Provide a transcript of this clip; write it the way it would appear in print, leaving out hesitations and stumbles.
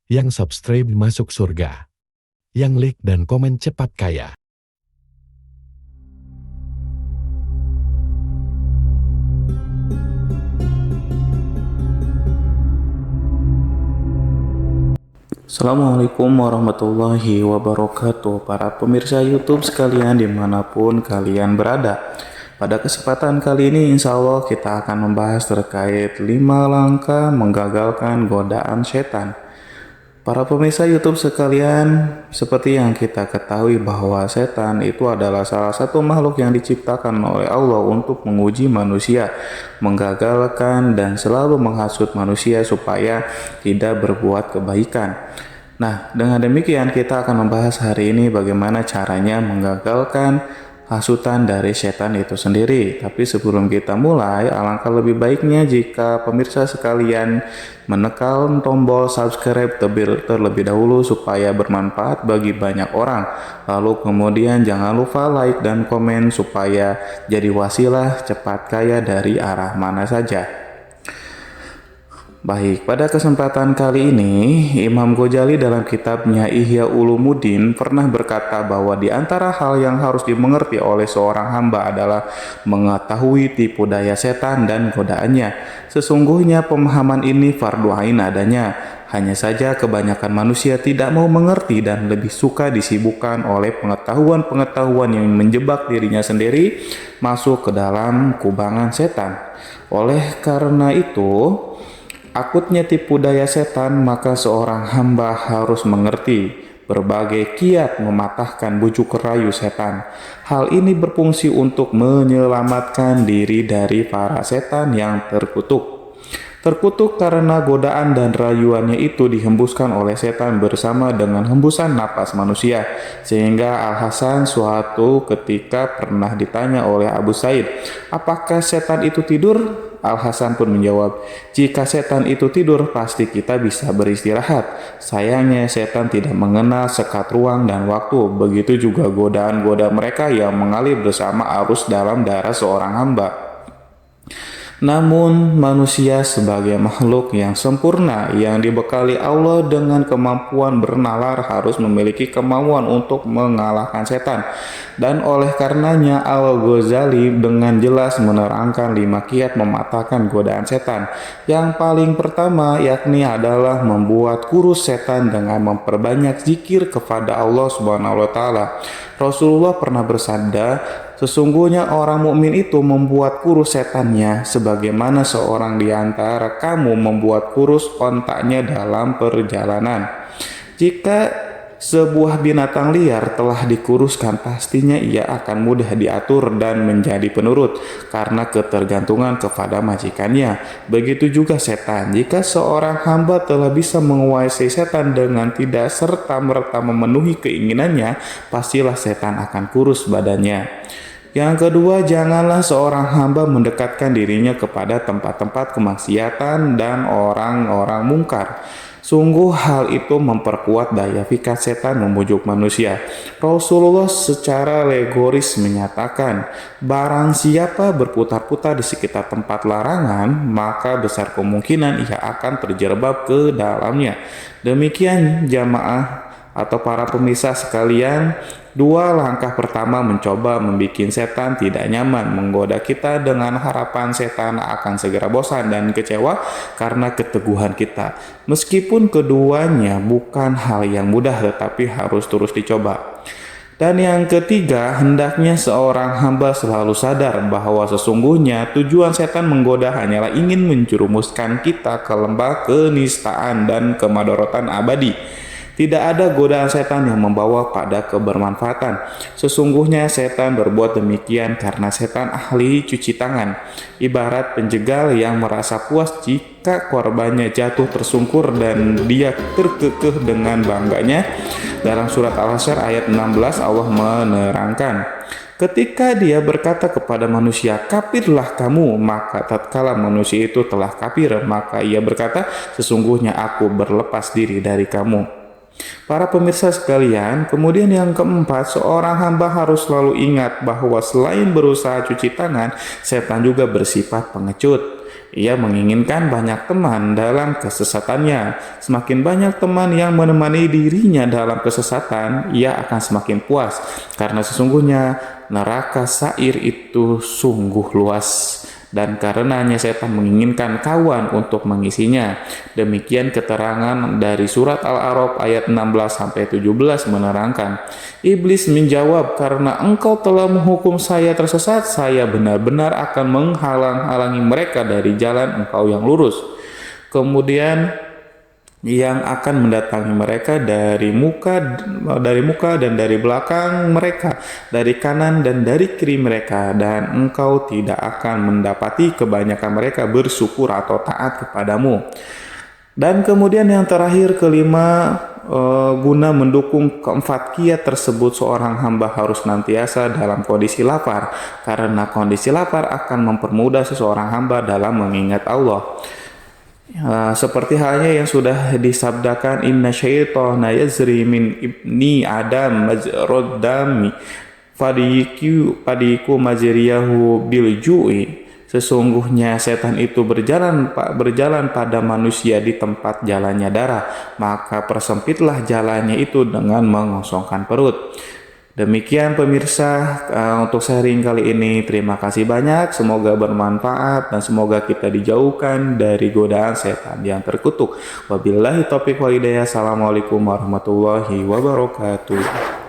yang subscribe masuk surga, yang like dan komen cepat kaya. Assalamualaikum warahmatullahi wabarakatuh. Para pemirsa YouTube sekalian dimanapun kalian berada, pada kesempatan kali ini insya Allah kita akan membahas terkait 5 langkah menggagalkan godaan setan. Para pemirsa YouTube sekalian, seperti yang kita ketahui bahwa setan itu adalah salah satu makhluk yang diciptakan oleh Allah untuk menguji manusia, menggagalkan dan selalu menghasut manusia supaya tidak berbuat kebaikan. Nah, dengan demikian kita akan membahas hari ini bagaimana caranya menggagalkan hasutan dari setan itu sendiri. Tapi sebelum kita mulai, alangkah lebih baiknya jika pemirsa sekalian menekan tombol subscribe terlebih dahulu supaya bermanfaat bagi banyak orang. Lalu kemudian jangan lupa like dan komen supaya jadi wasilah cepat kaya dari arah mana saja. Baik, pada kesempatan kali ini Imam Ghazali dalam kitabnya Ihya Ulumuddin pernah berkata bahwa di antara hal yang harus dimengerti oleh seorang hamba adalah mengetahui tipu daya setan dan godaannya. Sesungguhnya pemahaman ini fardu ain adanya. Hanya saja kebanyakan manusia tidak mau mengerti dan lebih suka disibukkan oleh pengetahuan-pengetahuan yang menjebak dirinya sendiri masuk ke dalam kubangan setan. Oleh karena itu, akutnya tipu daya setan, maka seorang hamba harus mengerti berbagai kiat mematahkan bujuk rayu setan. Hal ini berfungsi untuk menyelamatkan diri dari para setan yang terkutuk. Terkutuk karena godaan dan rayuannya itu dihembuskan oleh setan bersama dengan hembusan napas manusia. Sehingga Al-Hasan suatu ketika pernah ditanya oleh Abu Said, apakah setan itu tidur? Al-Hasan pun menjawab, jika setan itu tidur pasti kita bisa beristirahat. Sayangnya setan tidak mengenal sekat ruang dan waktu. Begitu juga godaan-godaan mereka yang mengalir bersama arus dalam darah seorang hamba. Namun manusia sebagai makhluk yang sempurna yang dibekali Allah dengan kemampuan bernalar harus memiliki kemauan untuk mengalahkan setan. Dan oleh karenanya Al-Ghazali dengan jelas menerangkan 5 kiat mematahkan godaan setan. Yang paling pertama yakni adalah membuat kurus setan dengan memperbanyak zikir kepada Allah Subhanahu wa taala. Rasulullah pernah bersabda, sesungguhnya orang mukmin itu membuat kurus setannya sebagaimana seorang di antara kamu membuat kurus ontaknya dalam perjalanan. Jika sebuah binatang liar telah dikuruskan, pastinya ia akan mudah diatur dan menjadi penurut karena ketergantungan kepada majikannya. Begitu juga setan. Jika seorang hamba telah bisa menguasai setan dengan tidak serta-merta memenuhi keinginannya, pastilah setan akan kurus badannya. Yang kedua, janganlah seorang hamba mendekatkan dirinya kepada tempat-tempat kemaksiatan dan orang-orang mungkar. Sungguh hal itu memperkuat daya pikat setan membujuk manusia. Rasulullah secara legoris menyatakan, barang siapa berputar-putar di sekitar tempat larangan, maka besar kemungkinan ia akan terjerembab ke dalamnya. Demikian jamaah atau para pemirsa sekalian, 2 langkah pertama mencoba membuat setan tidak nyaman, menggoda kita dengan harapan setan akan segera bosan dan kecewa karena keteguhan kita. Meskipun keduanya bukan hal yang mudah tetapi harus terus dicoba. Dan yang ketiga, hendaknya seorang hamba selalu sadar bahwa sesungguhnya tujuan setan menggoda hanyalah ingin menjerumuskan kita ke lembah kenistaan dan kemadorotan abadi. Tidak ada godaan setan yang membawa pada kebermanfaatan. Sesungguhnya setan berbuat demikian karena setan ahli cuci tangan. Ibarat penjegal yang merasa puas jika korbannya jatuh tersungkur dan dia terkekeh dengan bangganya. Dalam surat Al-Hasyr ayat 16 Allah menerangkan, ketika dia berkata kepada manusia, kafirlah kamu, maka tatkala manusia itu telah kafir, maka ia berkata, sesungguhnya aku berlepas diri dari kamu. Para pemirsa sekalian, kemudian yang keempat, seorang hamba harus selalu ingat bahwa selain berusaha cuci tangan, setan juga bersifat pengecut. Ia menginginkan banyak teman dalam kesesatannya. Semakin banyak teman yang menemani dirinya dalam kesesatan, ia akan semakin puas. Karena sesungguhnya neraka sa'ir itu sungguh luas. Dan karenanya setan menginginkan kawan untuk mengisinya. Demikian keterangan dari surat Al-A'raf ayat 16-17 menerangkan. Iblis menjawab, karena engkau telah menghukum saya tersesat, saya benar-benar akan menghalang-halangi mereka dari jalan engkau yang lurus. Kemudian yang akan mendatangi mereka dari muka dan dari belakang mereka, dari kanan dan dari kiri mereka, dan engkau tidak akan mendapati kebanyakan mereka bersyukur atau taat kepadamu. Dan kemudian yang terakhir kelima, guna mendukung keempat kiat tersebut, seorang hamba harus senantiasa dalam kondisi lapar, karena kondisi lapar akan mempermudah seseorang hamba dalam mengingat Allah. Seperti halnya yang sudah disabdakan, inna syaitana yazri min ibni adam majrad dami fadiku majriyahu bil ju'i. Sesungguhnya setan itu berjalan pada manusia di tempat jalannya darah, maka persempitlah jalannya itu dengan mengosongkan perut. Demikian pemirsa, untuk sharing kali ini. Terima kasih banyak, semoga bermanfaat dan semoga kita dijauhkan dari godaan setan yang terkutuk. Wabillahi taufiq wal hidayah. Assalamualaikum warahmatullahi wabarakatuh.